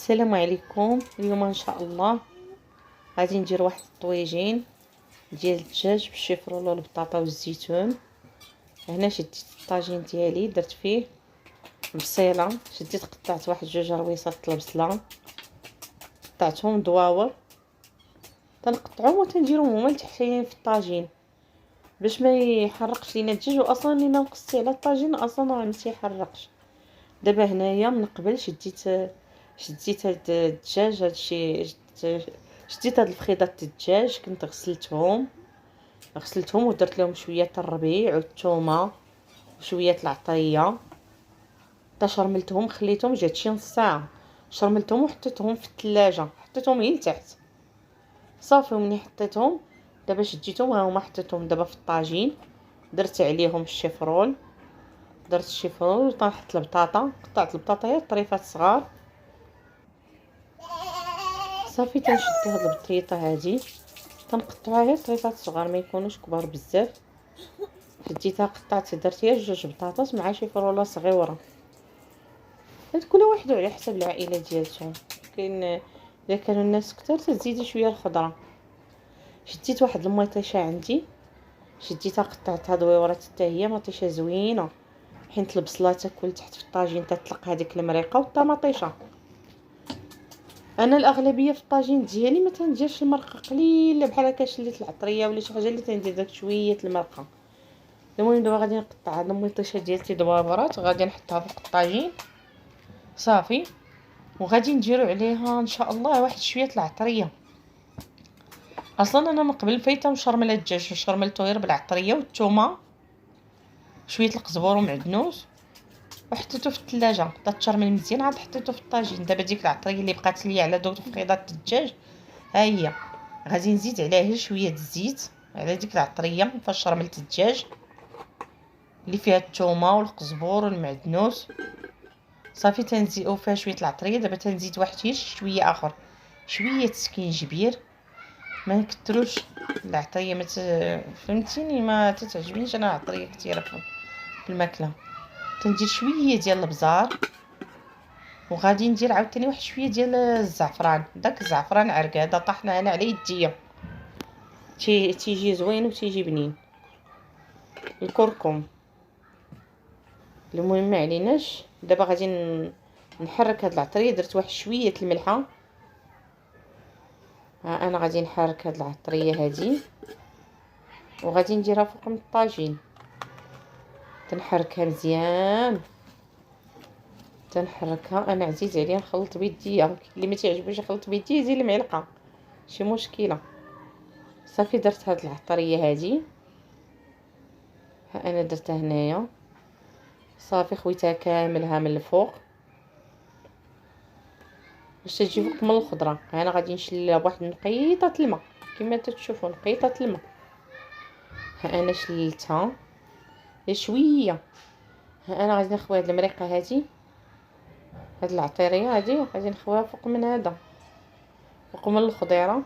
السلام عليكم. اليوم ان شاء الله غادي ندير واحد الطويجين ديال الدجاج بالشيفرولو والبطاطا والزيتون. هنا شديت الطاجين ديالي، درت فيه بصيله، شديت قطعت واحد جوج رويصات البصله، قطعتهم دواور، تنقطعهم وتنديرهم هما لتحتيين في الطاجين باش ما يحرقش لينا الدجاج. واصلا الا نقصتي على الطاجين اصلا راه ما تيحرقش. دابا هنايا من قبل شديت هاد الدجاج، هادشي شديت هاد الفخيضات الدجاج، كنت غسلتهم ودرت لهم شويه الربيع والثومه وشويه العطريه، حتى شرملتهم، خليتهم جات شي نص ساعه، شرملتهم وحطيتهم في الثلاجه، حطيتهم غير لتحت صافي. ومني حطيتهم دابا شديتهم ها هما، حطيتهم دابا في الطاجين، درت عليهم الشيفرول، وطنحط البطاطا، قطعت البطاطا طريفات صغار صافي. تنشد هاد البطيطه هادي تنقطعها غير طريفات صغار، ما يكونوش كبار بزاف. شديتها قطعت، درت غير جوج بطاطس مع شي فروله صغيره. هاد كل واحد على حسب العائله ديالتهم، كاين الا كانوا الناس كتر تزيدي شويه الخضره. شديت واحد الميطيشه عندي، شديتها قطعتها دويورات حتى هي مطيشه زوينه، حيت البصله تاكل تحت في الطاجين تطلق هذيك المريقه والطماطيشه. انا الاغلبيه في الطاجين ديالي ما تنديرش المرقه، قليله بحال هكا شليت العطريه ولا شي حاجه اللي تندير داك شويه المرقه. المهم دابا غادي نقطع هاد الميطيشه ديالتي دوابرات، غادي نحطها فوق الطاجين صافي. وغادي نديرو عليها ان شاء الله واحد شويه العطريه. اصلا انا من قبل فايته مشرمله الدجاج، شرملته غير بالعطريه والثومه شويه القزبور ومعدنوس، وحطيته في الثلاجه بدا تشرمل مزيان، عاد حطيته في الطاجين. دابا ديك العطريه اللي بقات لي على دوك فقيضات الدجاج ها هي، غادي نزيد عليها غير شويه الزيت على ديك العطريه فاش شرملت الدجاج اللي فيها الثومه والقزبور والمعدنوس صافي. تنزيد فيها شويه العطريه. دابا تنزيد واحد شويه اخر، شويه سكينجبير، ما نكتروش العطريه، فهمتيني، ما تتعجبنيش انا العطريه كثيره في الماكله. تندير شويه ديال البزار، وغادي ندير عاوتاني واحد شويه ديال الزعفران، داك الزعفران عرقاده طحنا انا على يديا، تيجي زوين وتيجي بنين. الكركم. المهم ما عليناش. دابا غادي نحرك هاد العطريه، درت واحد شويه الملحه، ها انا غادي نحرك هاد العطريه هادي وغادي نديرها فوق من الطاجين، تنحركها مزيان، تنحركها. انا عزيز عليا نخلط بيديا، اللي ما تعجبوش يخلط بيديه يزيد المعلقه، شي مشكله. صافي درت هاد العطريه هادي، ها انا درتها هنايا صافي، خويتها كاملها من الفوق باش تجي فوق من الخضره. انا غادي نشللها بواحد نقيطه الماء كما تشوفوا، نقيطه الماء، ها انا شللتها شويه. ها انا غادي نخوي هاد المريقه هادي، هاد العطريه هادي غادي نخويها فوق من هذا، فوق من الخضيره.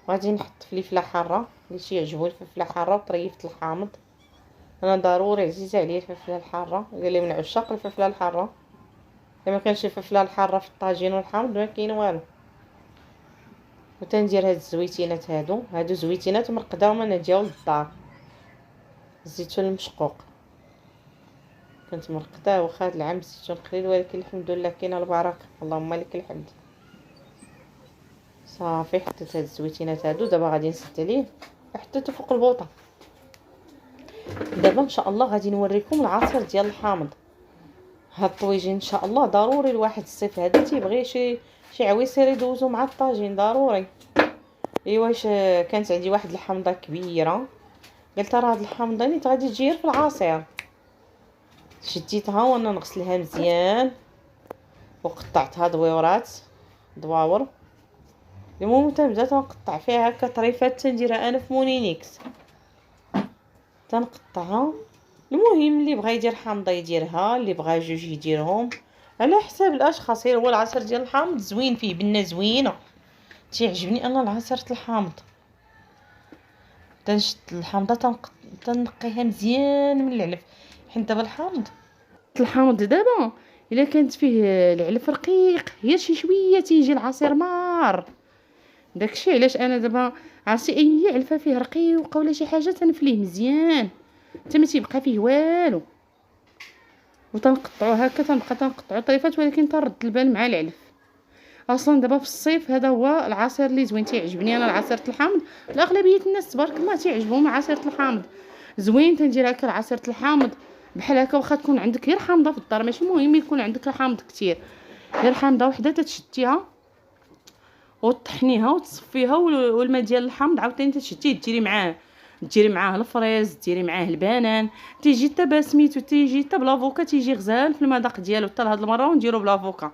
غادي نحط فلفله حاره اللي تيعجبو الفلفله حاره وطريفه الحامض. انا ضروري عزيزه عليا الفلفله الحاره، قال لي من عشاق الفلفله الحاره. الا ما كانش الفلفله الحاره في الطاجين والحامض ما كاين والو. وتندير هاد الزويتينات هادو زويتينات مرقداهم انا ديال الدار، الزيتون المشقوق كنت مرقداه، واخا هاد العام الزيتون قليل ولكن الحمد لله كاينه البركه، اللهم لك الحمد. صافي حطيت هاد الزويتينات دابا غادي نسد عليه، حطيته فوق البوطه. دابا ان شاء الله غادي نوريكم العصير ديال الحامض. هاد الطويجين ان شاء الله ضروري الواحد الصيف هذا تيبغي شي عويصير يدوزو مع الطاجين ضروري. ايوا كانت عندي واحد الحامضه كبيره، قلت راه هاد الحامضه نيت غادي تجي في العصير، شديتها وانا نغسلها مزيان وقطعتها دواور. المهم تنبدا تنقطع فيها هكا طريفات، تنديرها انا في مونينيكس تنقطعها. المهم اللي بغى يدير حامضه يديرها، اللي بغى جوج يديرهم على حساب الاشخاص. هو العصير ديال الحامض زوين، فيه بنه زوينه، تيعجبني انا العصير الحامض. تنشد الحامضه تنقيها مزيان من العلف، حيت دابا الحامض دابا الا كانت فيه العلف رقيق غير شي شويه تيجي العصير مار. داكشي علاش انا دابا عرفتي اي علفه فيه رقيقه ولا شي حاجه تنفليه مزيان حتى ما تيبقى فيه والو. وتنقطعو هكا، تنبقى تنقطعو طريفات، ولكن تنرد البال مع العلف. اصلا دابا في الصيف هذا هو العصير اللي زوين تيعجبني انا، العصير الحامض. الاغلبيه الناس تبارك الله تيعجبهم عصير الحامض، زوين. تندير هكا العصير الحامض بحال هكا، واخا تكون عندك غير حامضه في الدار، ماشي مهم يكون عندك الحامض كتير، غير حامضه وحده تتشديها وتطحنيها وتصفيها، والماء ديال الحامض عاوتاني تشديه ديري معاه الفريز، ديري معاه البنان، تيجي حتى بسميتو، تيجي حتى بلافوكا، تيجي غزال في المذاق ديالو. حتى لهاد المره ونديرو بلافوكا،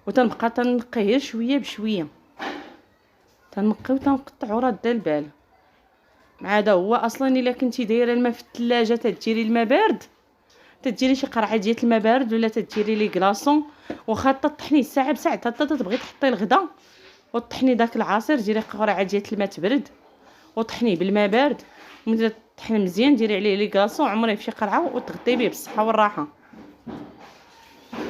وتنبقى تنقيه غير شويه بشويه، تنقيو تنقطعو راد البال. مع هذا هو اصلا الا كنتي دايره الماء في الثلاجه تديري الماء بارد، تديري شي قرعه ديال الماء بارد، ولا تديري لي كلاصون، واخا تطحني ساعه بساعه حتى تبغي تحطي الغدا وطحني داك العصير، ديري قرعه ديال الماء تبرد وطحنيه بالماء بارد، وملي تطحن مزيان ديري عليه لي كلاصون عمريه في شي قرعه وتغدي به بالصحه والراحه.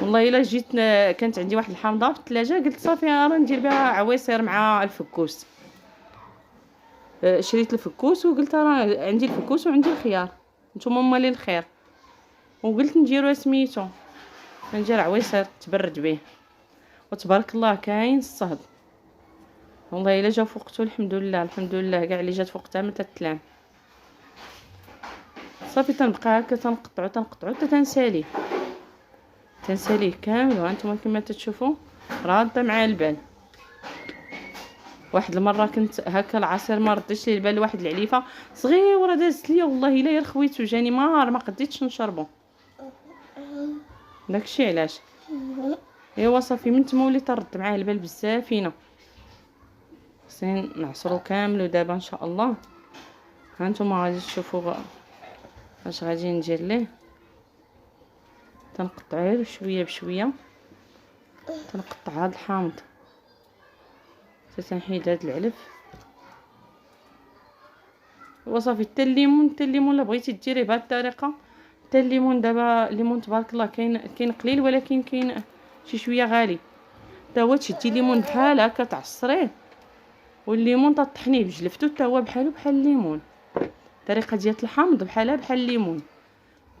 والله الا جيت كانت عندي واحد الحامضه في الثلاجه، قلت صافي راه ندير بها عويصير مع الفكوس. شريت الفكوس وقلت راه عندي الفكوس وعندي الخيار، نتوما مالي الخير، وقلت نديرو سميتو ندير عويصير تبرد به، وتبارك الله كاين الصهد. والله الا جا فوقتو الحمد لله، الحمد لله كاع اللي جات فوقتها ما تتلام. صافي تنبقى هكا تنقطعو حتى تنساليه كامل. وانتم كما تشوفوا راده مع البال. واحد المره كنت هكا العصير ما ردش لي البال، واحد العليفه صغيره دازت ليا، والله الا غير خويتو جاني ما قديتش نشربو. داكشي علاش. ايوا صافي من تما وليت نرد معاه البال بزاف فينا، خصني نعصرو كامل. ودابا ان شاء الله ها نتوما غادي تشوفوا اش غادي ندير ليه. تنقطع غير شويه بشويه، تنقطع هاد الحامض حتى تنحيد هاد العلف. وصافي حتى الليمون الا بغيتي ديريه بهاد الطريقه. حتى الليمون دابا الليمون تبارك الله كاين قليل، ولكن كاين شي شويه غالي. حتى هو تشدي ليمون بحال هكا تعصريه، والليمون تطحنيه بجلفتو حتى هو بحال الليمون. الطريقه ديال الحامض بحال الليمون،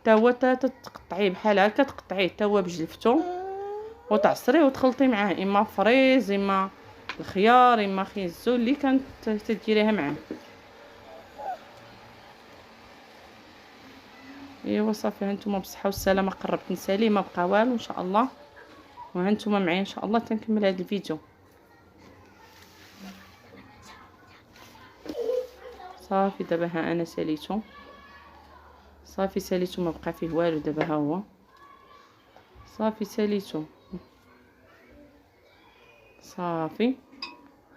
حتى هو تقطعيه بحال هكا، تقطعيه حتى هو بجلفتو وتعصريه وتخلطي معاه اما فريز اما الخيار اما خيزو اللي كانت تديريها معاه. ايوا صافي هانتوما بالصحه والسلامه. قربت نسالي ما بقى والو ان شاء الله، وهانتوما معايا ان شاء الله تنكمل هذا الفيديو. صافي دابا ها انا ساليتو، صافي ساليتو ما بقى فيه والو. دابا ها هو صافي ساليتو، صافي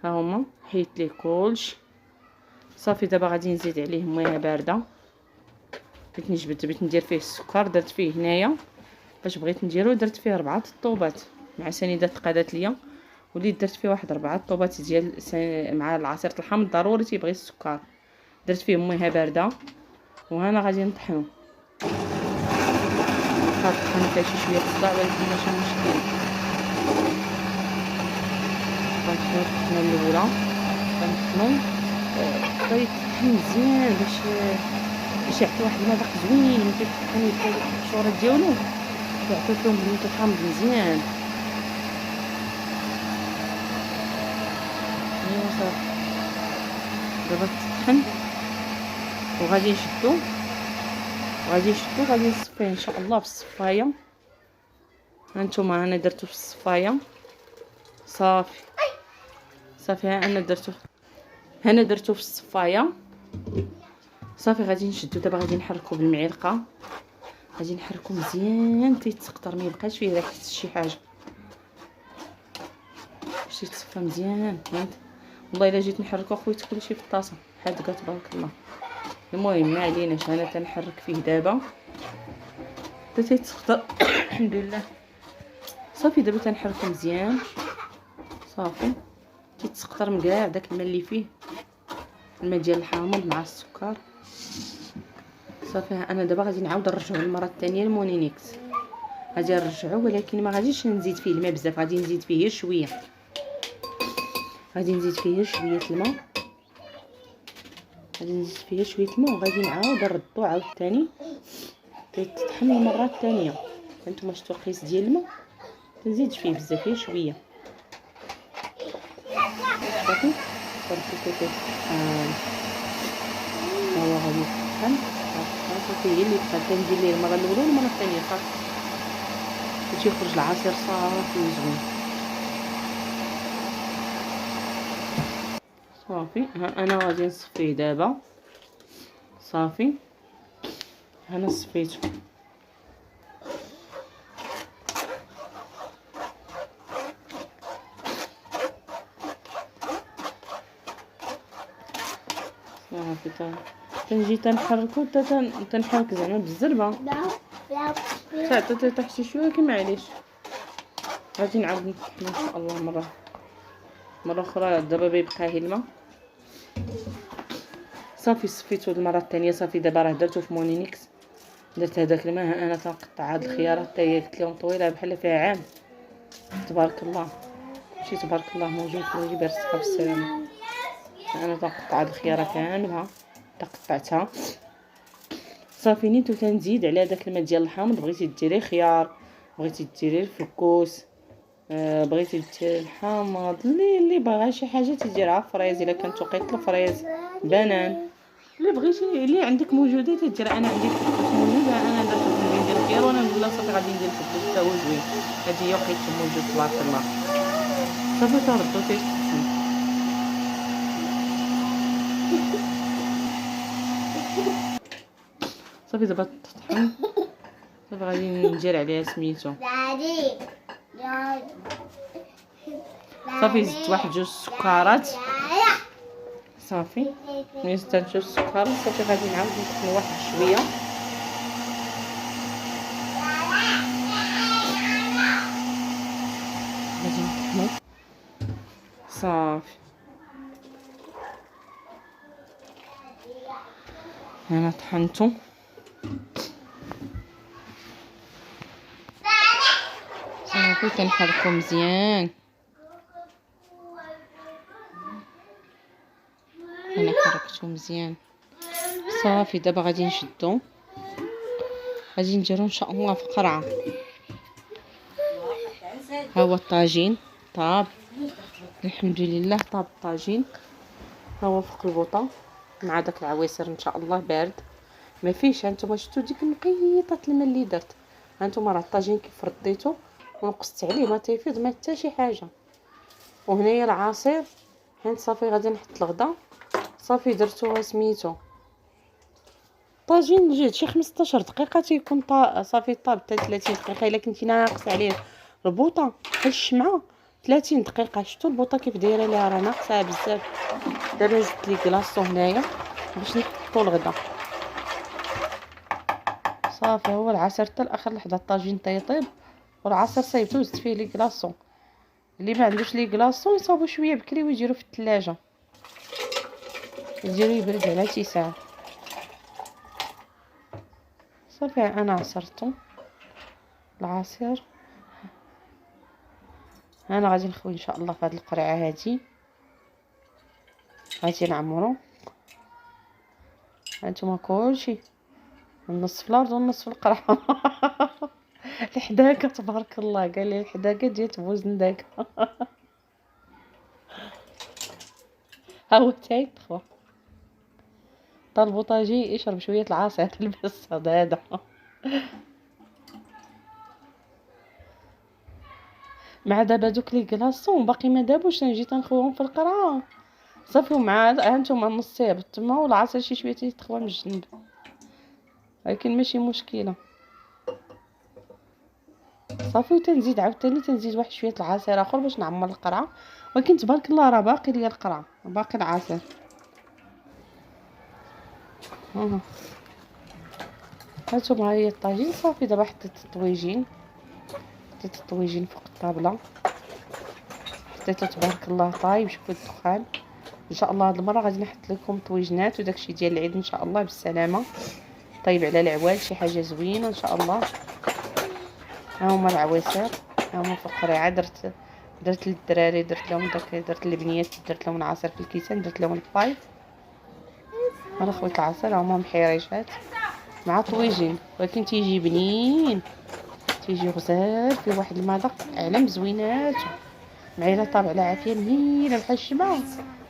ها هما حيت ليه كلشي. صافي دابا غادي نزيد عليه مياه بارده. بغيت ندير فيه السكر، درت فيه هنايا فاش بغيت نديرو درت فيه 4 طوبات مع سنيدات قادات ليا، وليت درت فيه واحد 4 طوبات ديال مع العصير الحامض. ضروري تيبغي السكر. درت فيه مياه بارده وهنا غادي نطحنو. طحنت فيه شي شويه الصداع ولكن ماشي مشكل. غنطحنو الطحنه الاولى، غنطحنو بغا يطحن مزيان باش يعطي واحد المذاق زوين. ملي كيطحن يبقى القشوره ديالو كيعطيو فيهم بنيتو الحامض مزيان. ايوا صافي دابا تطحن وغادي نشدو غادي نصفيه ان شاء الله في الصفايه. هانتوما انا درتو في الصفايه. صافي ها انا درتو في الصفايه. صافي غادي نشدو دابا، غادي نحركو بالمعلقه، غادي نحركو مزيان تيتسقطر، ما يبقاش فيه ريحه شي حاجه باش يتصفى مزيان. والله الا جيت نحركو خويت كلشي في الطاسه حادقه تبارك الله. المهم ما عليناش، انا تنحرك فيه دابا حتى تيتسقطر الحمد لله. صافي دابا تنحركو مزيان، صافي تيتسقطر من كاع داك الماء اللي فيه، الماء ديال الحامض مع السكر. صافي انا دابا غادي نعاود نرجعو المره الثانيه المونينيكس. غادي نرجعو، ولكن ما غاديش نزيد فيه الماء بزاف، غادي نزيد فيه غير شويه، غادي نزيد فيه شويه الماء، غادي نزيد فيه شويه الماء، وغادي نعاود نردو عاوتاني تطحن المره الثانيه. هانتوما شفتوا القياس ديال الماء، نزيد فيه بزاف غير شويه صافي. صافي هو غادي يطحن صافي. هي اللي بقات كندير ليه المره الاولى والمره الثانيه صافي باش يخرج العصير صافي وزوين صافي. ها انا غادي نصفيه دابا صافي. انا صفيته صافي. تنجي تنحركو تنحرك زعما بالزربه حتى تطيح شي شويه، ولكن معليش غادي نعاود نطحنو ان شاء الله مره اخرى. دابا بيبقى الماء صافي. صفيتو المره الثانيه صافي. دابا راه درتو في مونينيكس، درت هذاك الماء. انا تنقطع هاد الخيارات حتى هي قلت لهم طويله بحال فيها عام. تبارك الله ماشي تبارك الله، موجود في بالصحه والسلامه. انا تنقطع هاد الخياره كاملها، تقطعتها صافي. نيتو تنزيد على داك الماء ديال الحامض. بغيتي ديري خيار، بغيتي ديري الفلكوس، بغيتي ديري الحامض، اللي باغا شي حاجه تديرها. فريز الا كانت وقيت الفريز، بنان اللي بغيتي اللي عندك موجوده تدير. انا عندي الفلكوس موجود، انا درت ندير الخيار وانا نقول صافي غادي ندير الفلكوس حتى هو زوين. هذه هي وقيته موجود تبارك الله صافي. تردو تيتحسن صافي. دابا تطحن صافي. غادي ندير عليها سميتو صافي. زدت واحد جوج سكرات صافي. ملي زدت جوج سكرات صافي غادي نعاود نطحن واحد شويه غادي نطحنو صافي. انا طحنتو صافي. كنحركو مزيان. انا حركتو مزيان صافي. دابا غادي نشدو، غادي نديرو ان شاء الله في قرعه. ها هو الطاجين طاب الحمد لله. طاب الطاجين ها هو فوق البوطه مع داك العويصر ان شاء الله بارد. ما فيش. هانتوما شفتوا ديك نقيطه الماء اللي درت. هانتوما راه الطاجين كيف رديتو ونقصت عليه ما تيفيض ما حتى شي حاجه. وهنايا العصير هانت صافي. غادي نحط الغدا صافي. درتو سميتو طاجين جهد شي 15 دقيقه تيكون صافي طاب. حتى 30 دقيقه الا كنتي ناقص عليه البوطه بحال الشمعه. 30 دقيقه. شفتوا البوطه كيف دايره ليها راه ناقصه بزاف. دابا زدت لي كلاصو هنايا باش نحطو الغدا صافي. هو العصير حتى لاخر لحظه الطاجين تيطيب والعصير صايبتو زدت فيه لي كلاصو. اللي ما عندوش لي كلاصو يصاوبو شويه بكري ويديرو في الثلاجه، يديرو يبرد على شي ساعه صافي. انا عصرته العصير. انا غادي نخوي ان شاء الله في هذه القرعه هذه. غادي نعمرو هانتوما كلشي النص في الارض والنص في القرعه. الحداقه تبارك الله. قال لي الحداقه ديال بوزنداك. ها هو تاي خو طالبو طاجي يشرب شويه العصير البس هذا. مع دابا دوك لي كلاصون باقي ما دابوش. نجي تنخويهم في القرعه صافي. ومع هانتوما نص ساعه تما والعصير شي شويه تيتخوى من الجنب، ولكن ماشي مشكله صافي. وتنزيد عاوتاني تنزيد واحد شويه العصير اخر باش نعمر القرعه. ولكن تبارك الله راه باقي ليا القرعه باقي العصير. هانتوما هي الطاجين صافي. دابا حطيت الطويجين فوق الطابله. حطيته تبارك الله طايب. شوفوا الدخان ان شاء الله. هاد المره غادي نحط لكم طويجنات وداكشي ديال العيد ان شاء الله بالسلامه. طيب على العوال شي حاجه زوينه ان شاء الله. ها هما العويصير، ها هما في القريعه. درت للدراري، درت لهم داك، درت للبنيات، درت لهم العصير في الكيسان، درت لهم البايض. انا خويت العصير هما محيريشات مع طويجين، ولكن تيجي بنين، تيجي غزال فيه واحد المذاق علم زوينات، مع الا طابع على عافيه مهيله بحال الشبع،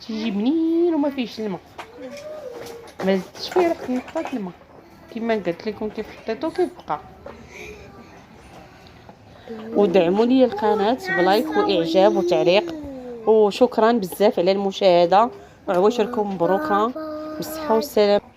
تيجي بنين وما فيهش الماء، ما زدتش فيه ريحه نقطات الماء. كما قلت لكم كيف حطيتو كيبقى. ودعموا لي القناه بلايك واعجاب وتعليق، وشكرا بزاف على المشاهده، وعواشركم مبروكه بالصحه والسلامه.